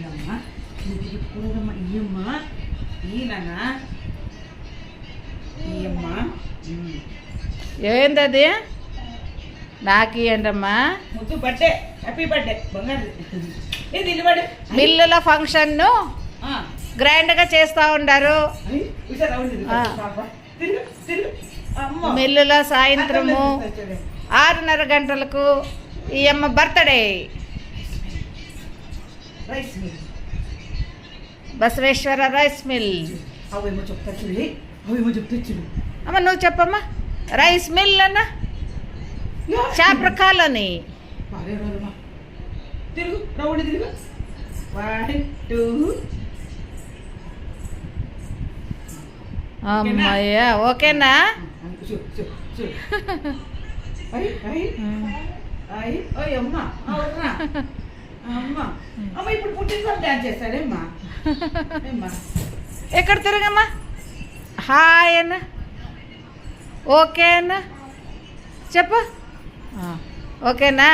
ఇయ్యమ్మా కూరమ్మా ఇయ్యమ్మా ఈయననా ఇయ్యమ్మా ఏందది నాకు ఇవ్వండమ్మా. ముద్దు బర్త్డే హ్యాపీ బర్త్డే బంగారు ఇది నిలబడి మిల్లుల ఫంక్షన్ను గ్రాండ్గా చేస్తూ ఉండారు. మిల్లుల సాయంత్రము 6:30 గంటలకు ఈ అమ్మ బర్త్డే. Basaveshwara rice mill. అమ్మ నువ్వు చెప్పమ్మా. రైస్ మిల్ అన్న చాప్టర్ కాలనీ. తిరుగు రౌండ్ తిరుగు 1 2 అమ్మయ్యా ఓకేనా. అమ్మ ఇప్పుడు పుట్టినరోజు డాన్స్ చేస్తాడేమ్మా. ఎక్కడ తిరగమ్మా. హాయ్ అన్న ఓకే అన్న చెప్పు ఓకేనా.